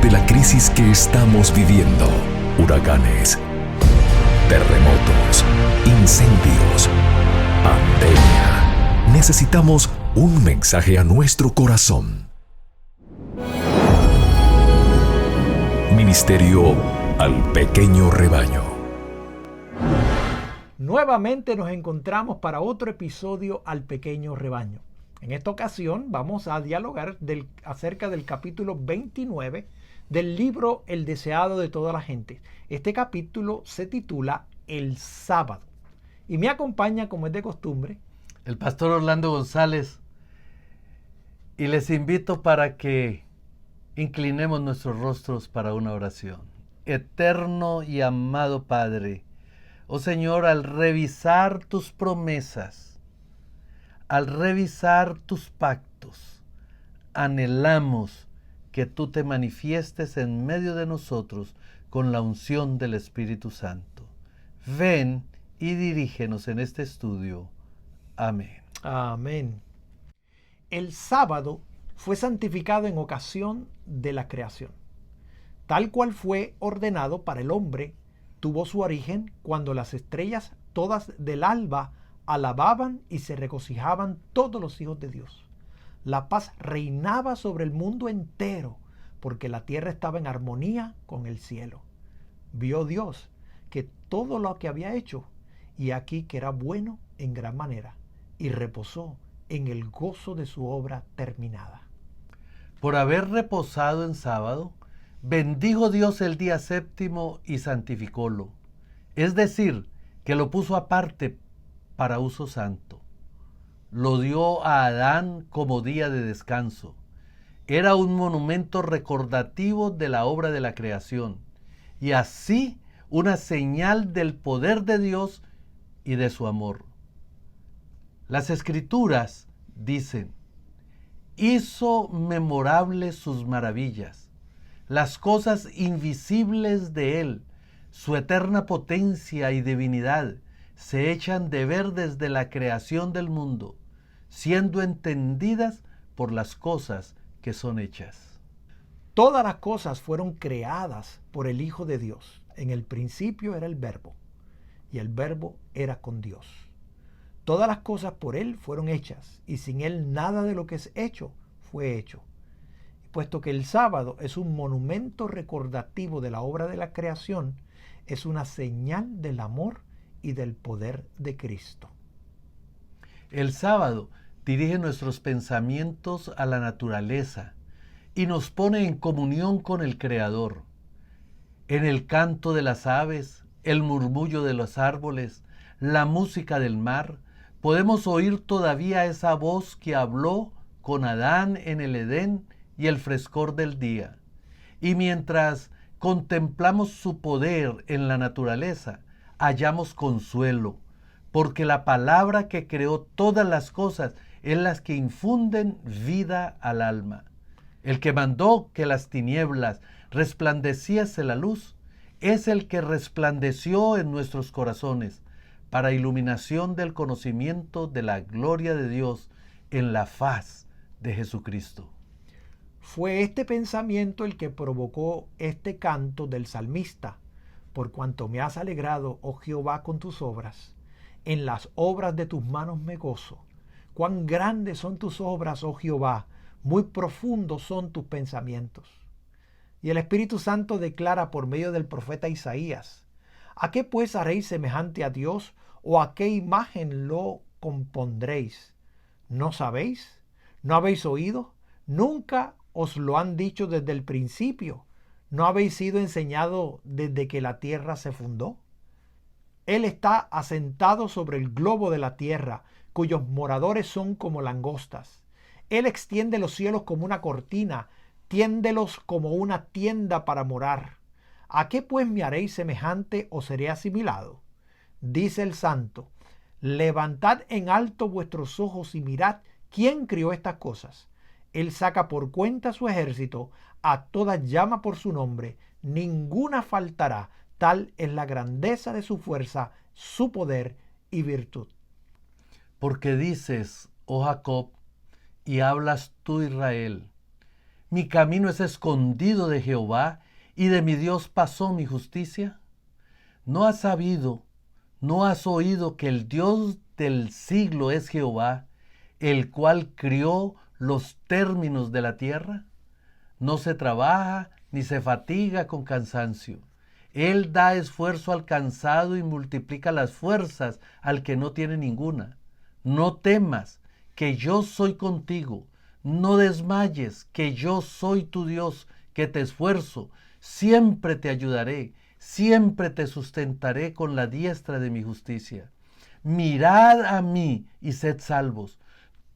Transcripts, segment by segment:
de la crisis que estamos viviendo. Huracanes, terremotos, incendios, pandemia. Necesitamos un mensaje a nuestro corazón. Ministerio al pequeño rebaño. Nuevamente nos encontramos para otro episodio al pequeño rebaño. En esta ocasión vamos a dialogar acerca del capítulo 29 del libro El deseado de toda la gente. Este capítulo se titula El sábado. Y me acompaña, como es de costumbre, el pastor Orlando González. Y les invito para que inclinemos nuestros rostros para una oración. Eterno y amado Padre, oh Señor, al revisar tus promesas, al revisar tus pactos, anhelamos que tú te manifiestes en medio de nosotros con la unción del Espíritu Santo. Ven y dirígenos en este estudio. Amén. Amén. El sábado fue santificado en ocasión de la creación. Tal cual fue ordenado para el hombre, tuvo su origen cuando las estrellas todas del alba alababan y se regocijaban todos los hijos de Dios. La paz reinaba sobre el mundo entero, porque la tierra estaba en armonía con el cielo. Vio Dios que todo lo que había hecho, y aquí que era bueno en gran manera, y reposó en el gozo de su obra terminada. Por haber reposado en sábado, bendijo Dios el día séptimo y santificólo, es decir, que lo puso aparte para uso santo. Lo dio a Adán como día de descanso. Era un monumento recordativo de la obra de la creación, y así una señal del poder de Dios y de su amor. Las Escrituras dicen: hizo memorables sus maravillas, las cosas invisibles de Él, su eterna potencia y divinidad, se echan de ver desde la creación del mundo, siendo entendidas por las cosas que son hechas. Todas las cosas fueron creadas por el Hijo de Dios. En el principio era el Verbo, y el Verbo era con Dios. Todas las cosas por Él fueron hechas, y sin Él nada de lo que es hecho fue hecho. Puesto que el sábado es un monumento recordativo de la obra de la creación, es una señal del amor y del poder de Cristo. El sábado dirige nuestros pensamientos a la naturaleza y nos pone en comunión con el Creador. En el canto de las aves, el murmullo de los árboles, la música del mar, podemos oír todavía esa voz que habló con Adán en el Edén y el frescor del día. Y mientras contemplamos su poder en la naturaleza, hallamos consuelo, porque la palabra que creó todas las cosas es la que infunden vida al alma. El que mandó que las tinieblas resplandeciese la luz, es el que resplandeció en nuestros corazones para iluminación del conocimiento de la gloria de Dios en la faz de Jesucristo. Fue este pensamiento el que provocó este canto del salmista: por cuanto me has alegrado, oh Jehová, con tus obras, en las obras de tus manos me gozo. Cuán grandes son tus obras, oh Jehová, muy profundos son tus pensamientos. Y el Espíritu Santo declara por medio del profeta Isaías: ¿a qué pues haréis semejante a Dios, o a qué imagen lo compondréis? ¿No sabéis? ¿No habéis oído? ¿Nunca os lo han dicho desde el principio? ¿No habéis sido enseñado desde que la tierra se fundó? Él está asentado sobre el globo de la tierra, cuyos moradores son como langostas. Él extiende los cielos como una cortina, tiéndelos como una tienda para morar. ¿A qué pues me haréis semejante o seré asimilado? Dice el Santo: levantad en alto vuestros ojos y mirad quién crió estas cosas. Él saca por cuenta su ejército, a todas llama por su nombre, ninguna faltará. Tal es la grandeza de su fuerza, su poder y virtud. Porque dices, oh Jacob, y hablas tú, Israel: Mi camino es escondido de Jehová, y de mi Dios pasó mi justicia. ¿No has sabido, no has oído que el Dios del siglo es Jehová, el cual crió los términos de la tierra? No se trabaja ni se fatiga con cansancio. Él da esfuerzo al cansado y multiplica las fuerzas al que no tiene ninguna. No temas, que yo soy contigo. No desmayes, que yo soy tu Dios, que te esfuerzo. Siempre te ayudaré, siempre te sustentaré con la diestra de mi justicia. Mirad a mí y sed salvos,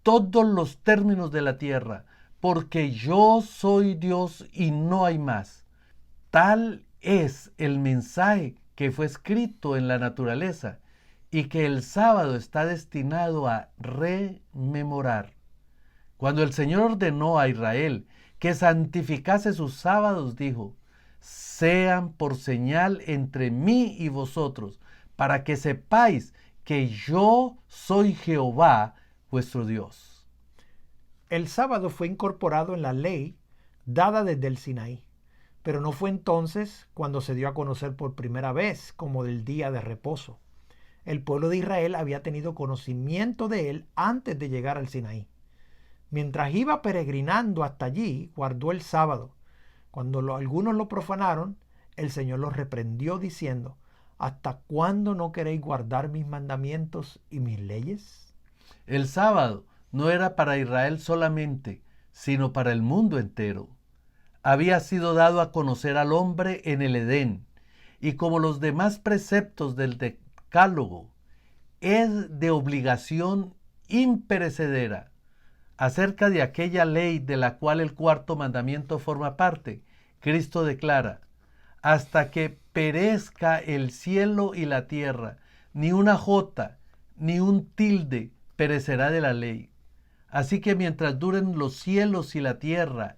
todos los términos de la tierra, porque yo soy Dios y no hay más. Tal es el mensaje que fue escrito en la naturaleza y que el sábado está destinado a rememorar. Cuando el Señor ordenó a Israel que santificase sus sábados, dijo: sean por señal entre mí y vosotros, para que sepáis que yo soy Jehová, vuestro Dios. El sábado fue incorporado en la ley dada desde el Sinaí, pero no fue entonces cuando se dio a conocer por primera vez como del día de reposo. El pueblo de Israel había tenido conocimiento de él antes de llegar al Sinaí. Mientras iba peregrinando hasta allí, guardó el sábado. Cuando algunos lo profanaron, el Señor los reprendió diciendo: ¿hasta cuándo no queréis guardar mis mandamientos y mis leyes? El sábado no era para Israel solamente, sino para el mundo entero. Había sido dado a conocer al hombre en el Edén, y como los demás preceptos del Decálogo, es de obligación imperecedera. Acerca de aquella ley de la cual el cuarto mandamiento forma parte, Cristo declara: hasta que perezca el cielo y la tierra, ni una jota, ni un tilde perecerá de la ley. Así que mientras duren los cielos y la tierra,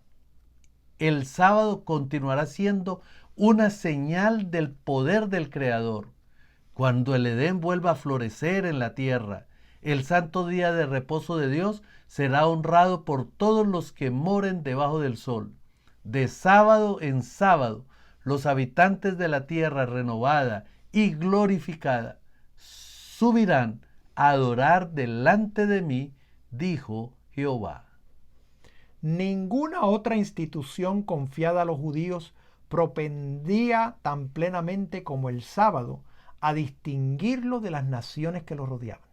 el sábado continuará siendo una señal del poder del Creador. Cuando el Edén vuelva a florecer en la tierra, el santo día de reposo de Dios será honrado por todos los que moren debajo del sol. De sábado en sábado, los habitantes de la tierra renovada y glorificada subirán a adorar delante de mí, dijo Jehová. Ninguna otra institución confiada a los judíos propendía tan plenamente como el sábado a distinguirlo de las naciones que lo rodeaban.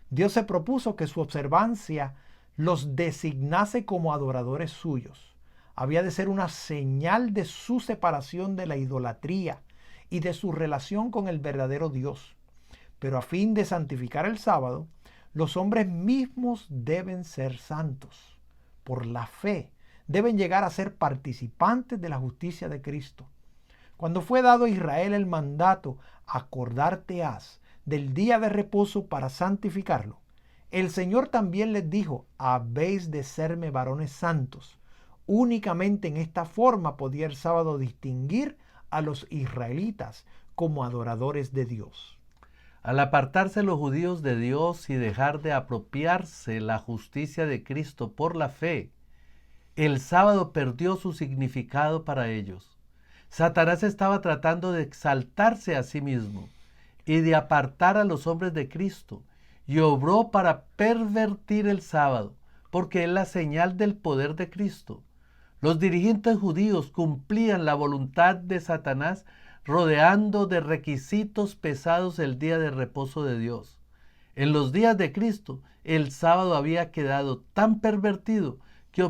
Dios se propuso que su observancia los designase como adoradores suyos. Había de ser una señal de su separación de la idolatría y de su relación con el verdadero Dios. Pero a fin de santificar el sábado, los hombres mismos deben ser santos. Por la fe, deben llegar a ser participantes de la justicia de Cristo. Cuando fue dado a Israel el mandato, acordarte has del día de reposo para santificarlo, el Señor también les dijo: habéis de serme varones santos. Únicamente en esta forma podía el sábado distinguir a los israelitas como adoradores de Dios. Al apartarse los judíos de Dios y dejar de apropiarse la justicia de Cristo por la fe, el sábado perdió su significado para ellos. Satanás estaba tratando de exaltarse a sí mismo y de apartar a los hombres de Cristo, y obró para pervertir el sábado, porque es la señal del poder de Cristo. Los dirigentes judíos cumplían la voluntad de Satanás, rodeando de requisitos pesados el día de reposo de Dios. En los días de Cristo, el sábado había quedado tan pervertido que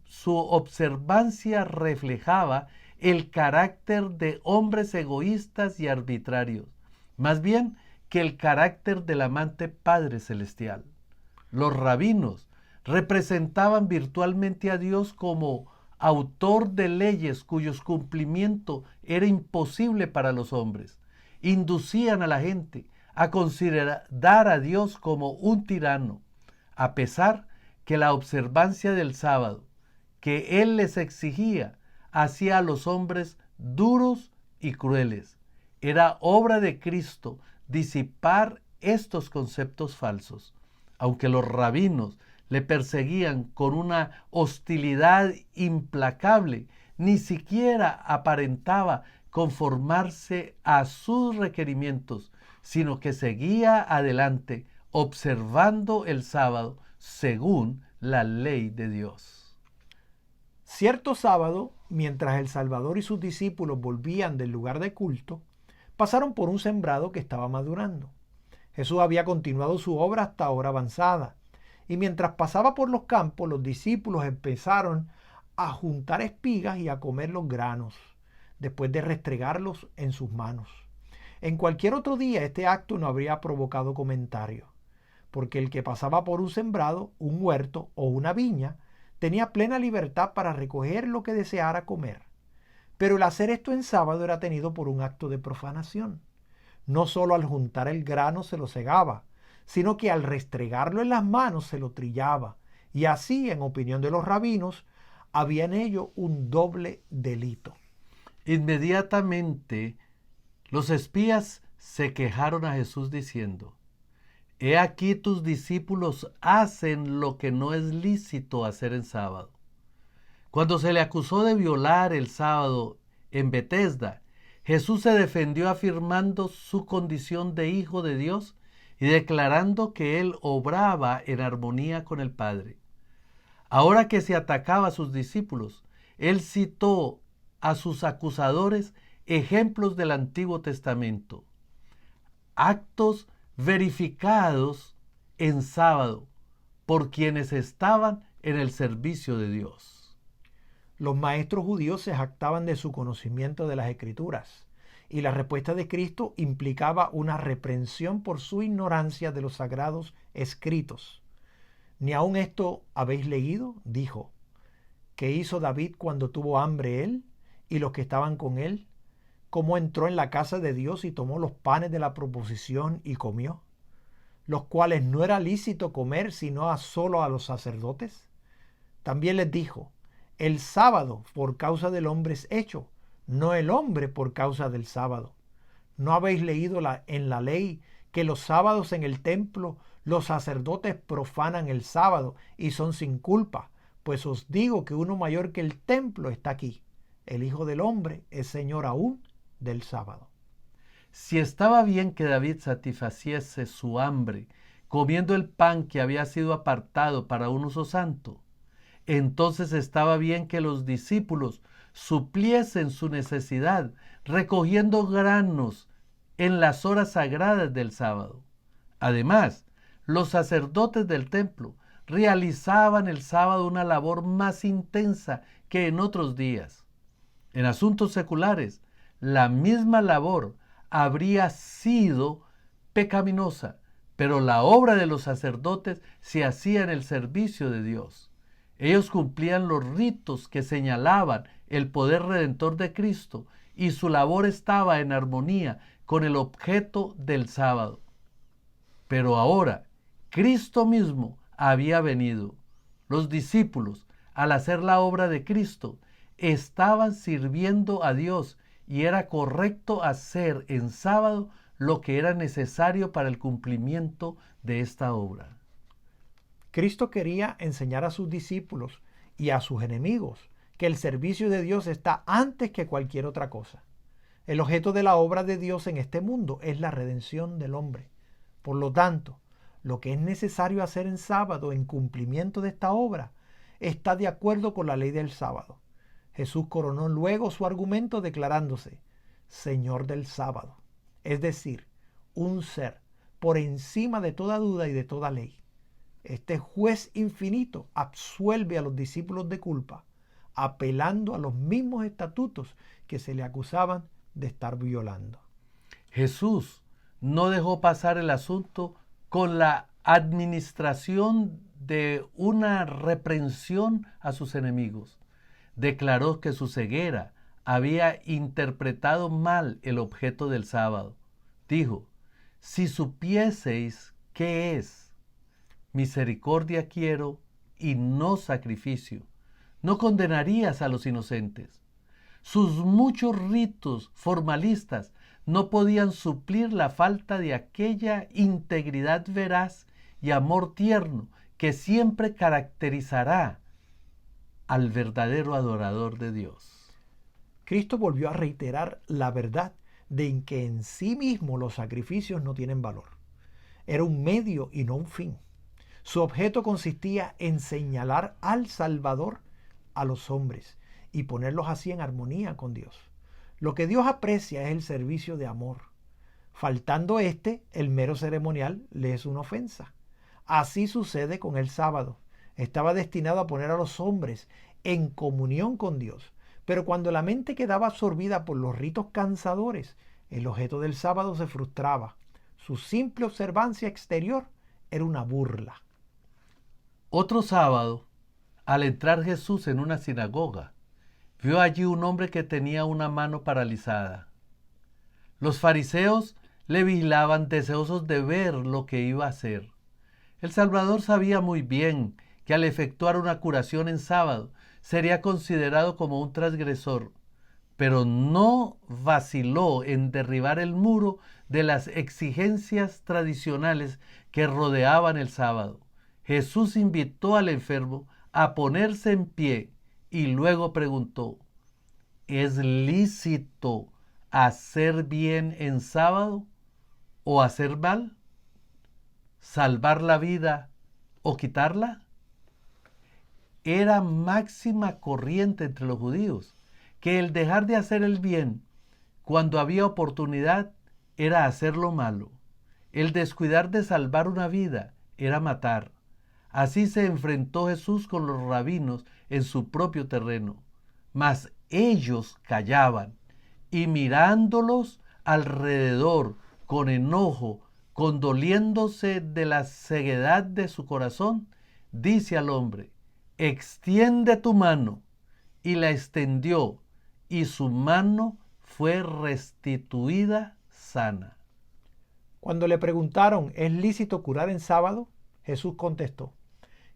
su observancia reflejaba el carácter de hombres egoístas y arbitrarios, más bien que el carácter del amante Padre Celestial. Los rabinos representaban virtualmente a Dios como autor de leyes cuyos cumplimiento era imposible para los hombres. Inducían a la gente a considerar a Dios como un tirano, a pesar que la observancia del sábado que Él les exigía hacía a los hombres duros y crueles. Era obra de Cristo disipar estos conceptos falsos. Aunque los rabinos le perseguían con una hostilidad implacable, ni siquiera aparentaba conformarse a sus requerimientos, sino que seguía adelante observando el sábado según la ley de Dios. Cierto sábado, mientras el Salvador y sus discípulos volvían del lugar de culto, pasaron por un sembrado que estaba madurando. Jesús había continuado su obra hasta hora avanzada, y mientras pasaba por los campos, los discípulos empezaron a juntar espigas y a comer los granos, después de restregarlos en sus manos. En cualquier otro día este acto no habría provocado comentario, porque el que pasaba por un sembrado, un huerto o una viña, tenía plena libertad para recoger lo que deseara comer. Pero el hacer esto en sábado era tenido por un acto de profanación. No solo al juntar el grano se lo cegaba, sino que al restregarlo en las manos se lo trillaba. Y así, en opinión de los rabinos, había en ello un doble delito. Inmediatamente los espías se quejaron a Jesús diciendo: He aquí tus discípulos hacen lo que no es lícito hacer en sábado. Cuando se le acusó de violar el sábado en Betesda, Jesús se defendió afirmando su condición de Hijo de Dios y declarando que Él obraba en armonía con el Padre. Ahora que se atacaba a sus discípulos, Él citó a sus acusadores ejemplos del Antiguo Testamento, actos verificados en sábado por quienes estaban en el servicio de Dios. Los maestros judíos se jactaban de su conocimiento de las Escrituras, y la respuesta de Cristo implicaba una reprensión por su ignorancia de los sagrados escritos. ¿Ni aun esto habéis leído? Dijo. ¿Qué hizo David cuando tuvo hambre él y los que estaban con él? ¿Cómo entró en la casa de Dios y tomó los panes de la proposición y comió, los cuales no era lícito comer sino solo a los sacerdotes? También les dijo: el sábado por causa del hombre es hecho, no el hombre por causa del sábado. ¿No habéis leído en la ley que los sábados en el templo los sacerdotes profanan el sábado y son sin culpa? Pues os digo que uno mayor que el templo está aquí. El Hijo del Hombre es Señor aún del sábado. Si estaba bien que David satisfaciese su hambre comiendo el pan que había sido apartado para un uso santo, entonces estaba bien que los discípulos supliesen su necesidad recogiendo granos en las horas sagradas del sábado. Además, los sacerdotes del templo realizaban el sábado una labor más intensa que en otros días. En asuntos seculares, la misma labor habría sido pecaminosa, pero la obra de los sacerdotes se hacía en el servicio de Dios. Ellos cumplían los ritos que señalaban el poder redentor de Cristo y su labor estaba en armonía con el objeto del sábado. Pero ahora, Cristo mismo había venido. Los discípulos, al hacer la obra de Cristo, estaban sirviendo a Dios y era correcto hacer en sábado lo que era necesario para el cumplimiento de esta obra. Cristo quería enseñar a sus discípulos y a sus enemigos que el servicio de Dios está antes que cualquier otra cosa. El objeto de la obra de Dios en este mundo es la redención del hombre. Por lo tanto, lo que es necesario hacer en sábado en cumplimiento de esta obra está de acuerdo con la ley del sábado. Jesús coronó luego su argumento declarándose Señor del sábado, es decir, un ser por encima de toda duda y de toda ley. Este juez infinito absuelve a los discípulos de culpa, apelando a los mismos estatutos que se le acusaban de estar violando. Jesús no dejó pasar el asunto con la administración de una reprensión a sus enemigos. Declaró que su ceguera había interpretado mal el objeto del sábado. Dijo: si supieseis qué es, misericordia quiero y no sacrificio, no condenarías a los inocentes. Sus muchos ritos formalistas no podían suplir la falta de aquella integridad veraz y amor tierno que siempre caracterizará al verdadero adorador de Dios. Cristo volvió a reiterar la verdad de que en sí mismo los sacrificios no tienen valor. Era un medio y no un fin. Su objeto consistía en señalar al Salvador a los hombres y ponerlos así en armonía con Dios. Lo que Dios aprecia es el servicio de amor. Faltando el mero ceremonial le es una ofensa. Así sucede con el sábado. Estaba destinado a poner a los hombres en comunión con Dios. Pero cuando la mente quedaba absorbida por los ritos cansadores, el objeto del sábado se frustraba. Su simple observancia exterior era una burla. Otro sábado, al entrar Jesús en una sinagoga, vio allí un hombre que tenía una mano paralizada. Los fariseos le vigilaban deseosos de ver lo que iba a hacer. El Salvador sabía muy bien que al efectuar una curación en sábado sería considerado como un transgresor, pero no vaciló en derribar el muro de las exigencias tradicionales que rodeaban el sábado. Jesús invitó al enfermo a ponerse en pie y luego preguntó: ¿es lícito hacer bien en sábado o hacer mal? ¿Salvar la vida o quitarla? Era máxima corriente entre los judíos que el dejar de hacer el bien cuando había oportunidad era hacer lo malo. El descuidar de salvar una vida era matar. Así se enfrentó Jesús con los rabinos en su propio terreno. Mas ellos callaban y mirándolos alrededor con enojo, condoliéndose de la ceguedad de su corazón, dice al hombre: extiende tu mano. Y la extendió, y su mano fue restituida sana. Cuando le preguntaron, ¿es lícito curar en sábado?, Jesús contestó: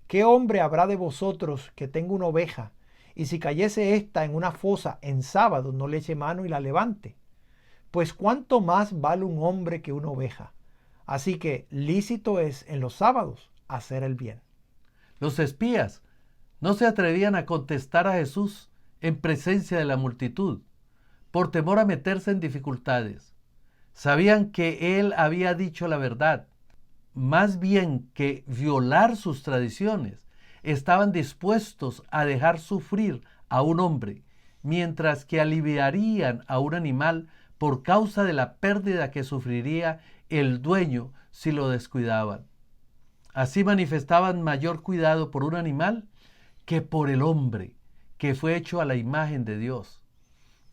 ¿qué hombre habrá de vosotros que tenga una oveja, y si cayese ésta en una fosa en sábado, no le eche mano y la levante? Pues cuánto más vale un hombre que una oveja. Así que lícito es en los sábados hacer el bien. Los espías no se atrevían a contestar a Jesús en presencia de la multitud, por temor a meterse en dificultades. Sabían que él había dicho la verdad. Más bien que violar sus tradiciones, estaban dispuestos a dejar sufrir a un hombre, mientras que aliviarían a un animal por causa de la pérdida que sufriría el dueño si lo descuidaban. Así manifestaban mayor cuidado por un animal que por el hombre, que fue hecho a la imagen de Dios.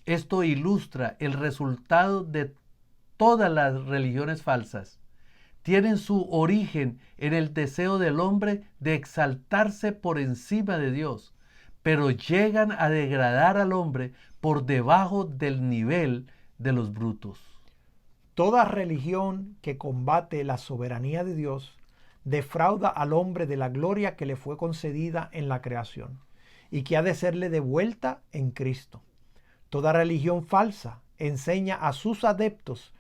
Esto ilustra el resultado de todas las religiones falsas. Tienen su origen en el deseo del hombre de exaltarse por encima de Dios, pero llegan a degradar al hombre por debajo del nivel de los brutos. Toda religión que combate la soberanía de Dios defrauda al hombre de la gloria que le fue concedida en la creación y que ha de serle devuelta en Cristo. Toda religión falsa enseña a sus adeptos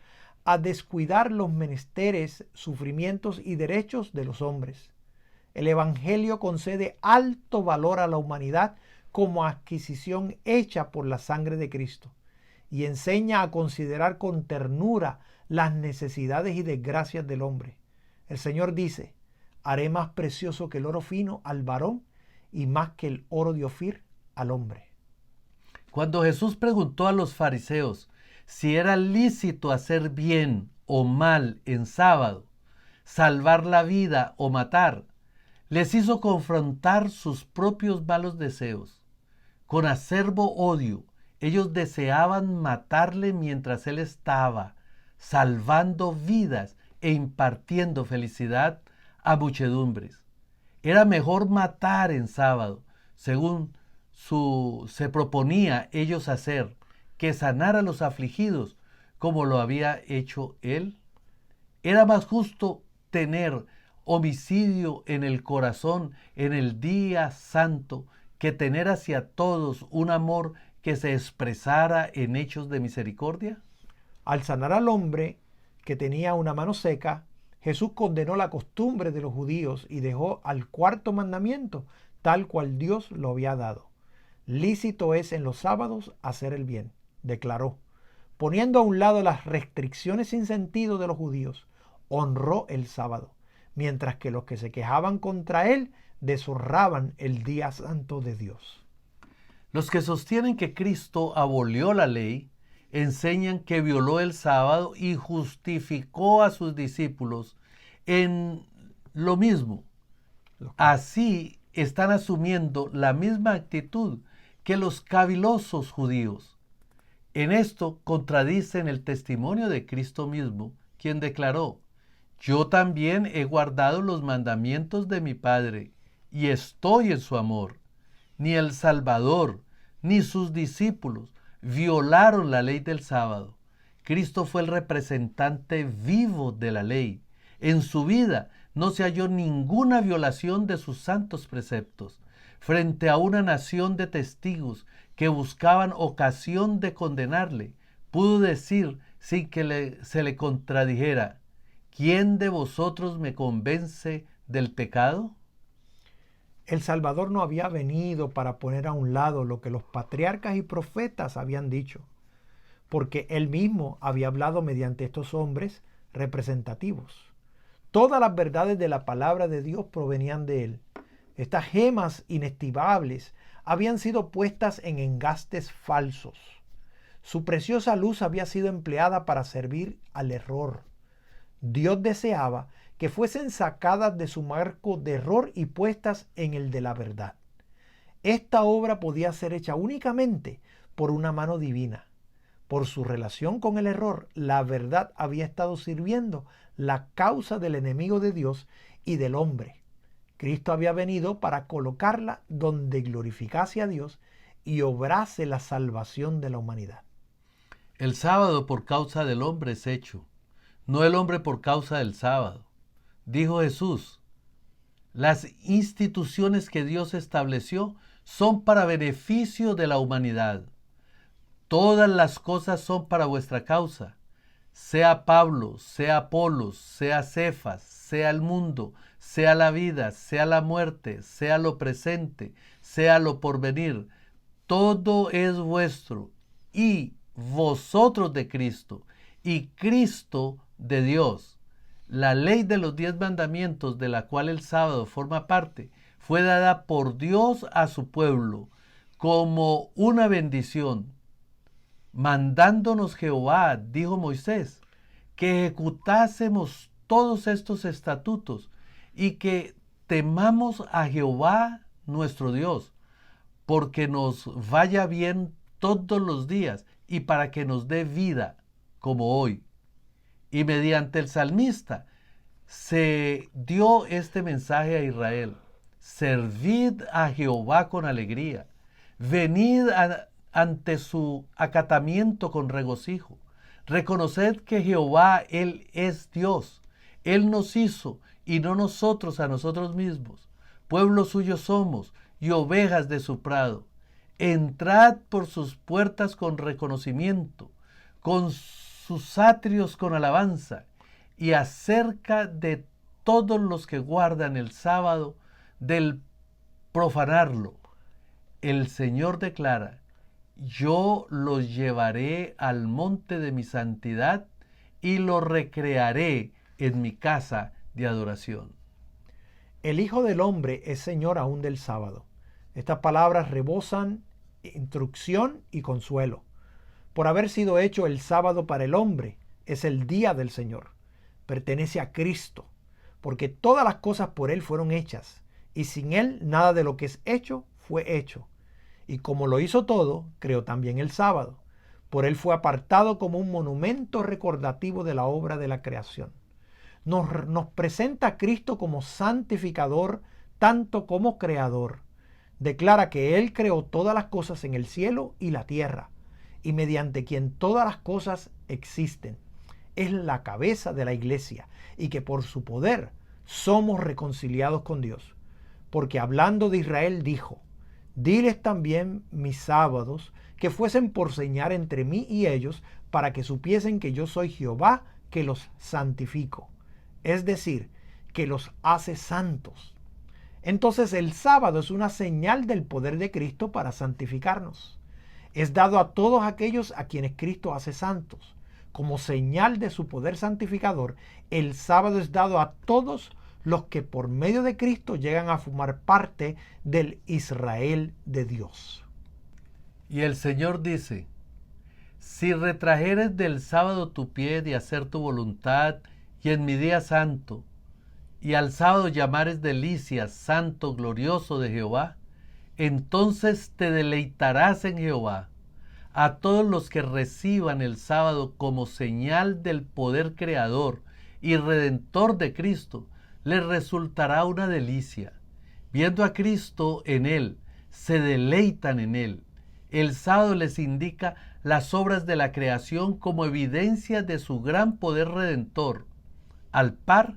a descuidar los menesteres, sufrimientos y derechos de los hombres. El Evangelio concede alto valor a la humanidad como adquisición hecha por la sangre de Cristo y enseña a considerar con ternura las necesidades y desgracias del hombre. El Señor dice: haré más precioso que el oro fino al varón y más que el oro de Ofir al hombre. Cuando Jesús preguntó a los fariseos si era lícito hacer bien o mal en sábado, salvar la vida o matar, les hizo confrontar sus propios malos deseos. Con acerbo odio, ellos deseaban matarle mientras él estaba salvando vidas e impartiendo felicidad a muchedumbres. Era mejor matar en sábado, según se proponía ellos hacer, que sanar a los afligidos como lo había hecho él. Era más justo tener homicidio en el corazón en el día santo que tener hacia todos un amor que se expresara en hechos de misericordia. Al sanar al hombre que tenía una mano seca, Jesús condenó la costumbre de los judíos y dejó al cuarto mandamiento tal cual Dios lo había dado. Lícito es en los sábados hacer el bien, declaró. Poniendo a un lado las restricciones sin sentido de los judíos, honró el sábado, mientras que los que se quejaban contra él deshonraban el día santo de Dios. Los que sostienen que Cristo abolió la ley enseñan que violó el sábado y justificó a sus discípulos en lo mismo. Así están asumiendo la misma actitud que los cavilosos judíos. En esto contradicen el testimonio de Cristo mismo, quien declaró: yo también he guardado los mandamientos de mi Padre y estoy en su amor. Ni el Salvador ni sus discípulos violaron la ley del sábado. Cristo fue el representante vivo de la ley. En su vida no se halló ninguna violación de sus santos preceptos. Frente a una nación de testigos que buscaban ocasión de condenarle, pudo decir sin que se le contradijera: ¿quién de vosotros me convence del pecado? El Salvador no había venido para poner a un lado lo que los patriarcas y profetas habían dicho, porque él mismo había hablado mediante estos hombres representativos. Todas las verdades de la palabra de Dios provenían de él. Estas gemas inestimables habían sido puestas en engastes falsos. Su preciosa luz había sido empleada para servir al error. Dios deseaba que fuesen sacadas de su marco de error y puestas en el de la verdad. Esta obra podía ser hecha únicamente por una mano divina. Por su relación con el error, la verdad había estado sirviendo la causa del enemigo de Dios y del hombre. Cristo había venido para colocarla donde glorificase a Dios y obrase la salvación de la humanidad. El sábado por causa del hombre es hecho, no el hombre por causa del sábado. Dijo Jesús: las instituciones que Dios estableció son para beneficio de la humanidad. Todas las cosas son para vuestra causa. Sea Pablo, sea Apolos, sea Cefas, sea el mundo, sea la vida, sea la muerte, sea lo presente, sea lo porvenir. Todo es vuestro y vosotros de Cristo y Cristo de Dios. La ley de los 10 mandamientos, de la cual el sábado forma parte, fue dada por Dios a su pueblo como una bendición. Mandándonos Jehová, dijo Moisés, que ejecutásemos todos estos estatutos y que temamos a Jehová nuestro Dios, porque nos vaya bien todos los días y para que nos dé vida como hoy. Y mediante el salmista se dio este mensaje a Israel: servid a Jehová con alegría, venid ante su acatamiento con regocijo, reconoced que Jehová, Él es Dios, Él nos hizo y no nosotros a nosotros mismos, pueblo suyo somos y ovejas de su prado. Entrad por sus puertas con reconocimiento, con sus atrios con alabanza, y acerca de todos los que guardan el sábado del profanarlo. El Señor declara: yo los llevaré al monte de mi santidad y los recrearé en mi casa de adoración. El Hijo del Hombre es Señor aún del sábado. Estas palabras rebosan instrucción y consuelo. Por haber sido hecho el sábado para el hombre, es el día del Señor. Pertenece a Cristo, porque todas las cosas por Él fueron hechas, y sin Él nada de lo que es hecho fue hecho. Y como lo hizo todo, creó también el sábado. Por Él fue apartado como un monumento recordativo de la obra de la creación. Nos presenta a Cristo como santificador, tanto como creador. Declara que Él creó todas las cosas en el cielo y la tierra, y mediante quien todas las cosas existen. Es la cabeza de la iglesia, y que por su poder somos reconciliados con Dios. Porque hablando de Israel dijo: diles también mis sábados, que fuesen por señal entre mí y ellos, para que supiesen que yo soy Jehová, que los santifico. es decir, que los hace santos. Entonces el sábado es una señal del poder de Cristo para santificarnos. Es dado a todos aquellos a quienes Cristo hace santos. Como señal de su poder santificador, el sábado es dado a todos los que por medio de Cristo llegan a formar parte del Israel de Dios. Y el Señor dice, si retrajeres del sábado tu pie de hacer tu voluntad y en mi día santo, y al sábado llamares delicia, santo, glorioso de Jehová, entonces te deleitarás en Jehová. A todos los que reciban el sábado como señal del poder creador y redentor de Cristo, les resultará una delicia. Viendo a Cristo en él, se deleitan en él. El sábado les indica las obras de la creación como evidencia de su gran poder redentor, al par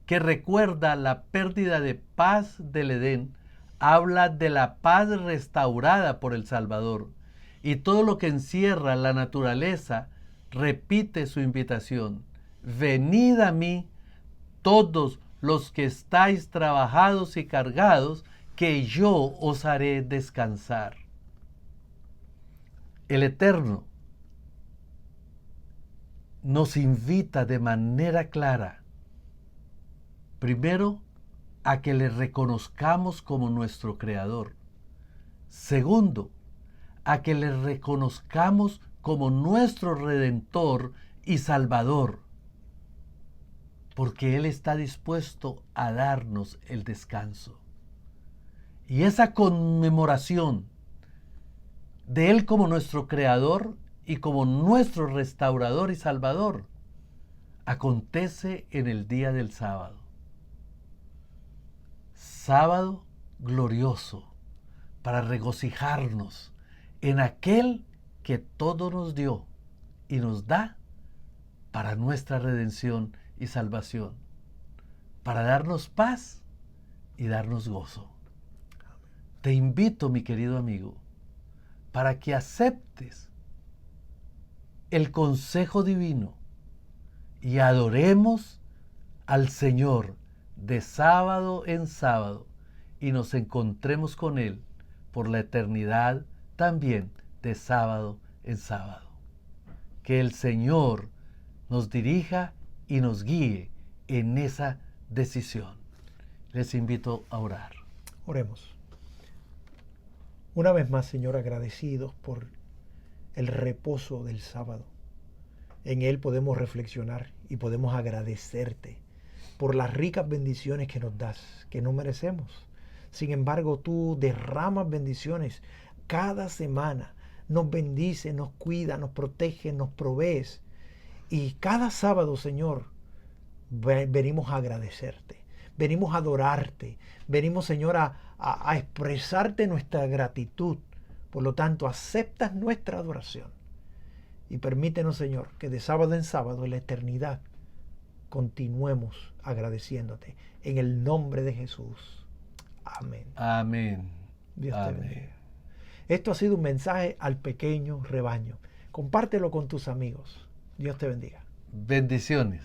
que recuerda la pérdida de paz del Edén, habla de la paz restaurada por el Salvador, y todo lo que encierra la naturaleza repite su invitación. Venid a mí, todos los que estáis trabajados y cargados, que yo os haré descansar. El Eterno nos invita de manera clara, primero, a que le reconozcamos como nuestro Creador. Segundo, a que le reconozcamos como nuestro Redentor y Salvador, porque Él está dispuesto a darnos el descanso. Y esa conmemoración de Él como nuestro Creador y como nuestro Restaurador y Salvador acontece en el día del sábado. Sábado glorioso para regocijarnos en aquel que todo nos dio y nos da para nuestra redención y salvación, para darnos paz y darnos gozo. Te invito, mi querido amigo, para que aceptes el consejo divino y adoremos al Señor de sábado en sábado y nos encontremos con Él por la eternidad también de sábado en sábado. Que el Señor nos dirija y nos guíe en esa decisión. Les invito a orar. Oremos. Una vez más, Señor, agradecidos por el reposo del sábado. En él podemos reflexionar y podemos agradecerte por las ricas bendiciones que nos das, que no merecemos. Sin embargo, tú derramas bendiciones cada semana. Nos bendices, nos cuidas, nos proteges, nos provees. Y cada sábado, Señor, venimos a agradecerte. Venimos a adorarte. Venimos, Señor, a expresarte nuestra gratitud. Por lo tanto, aceptas nuestra adoración. Y permítenos, Señor, que de sábado en sábado, en la eternidad, continuemos agradeciéndote. En el nombre de Jesús. Amén. Amén. Dios te Amén. bendiga. Esto ha sido un mensaje al pequeño rebaño. Compártelo con tus amigos. Dios te bendiga. Bendiciones.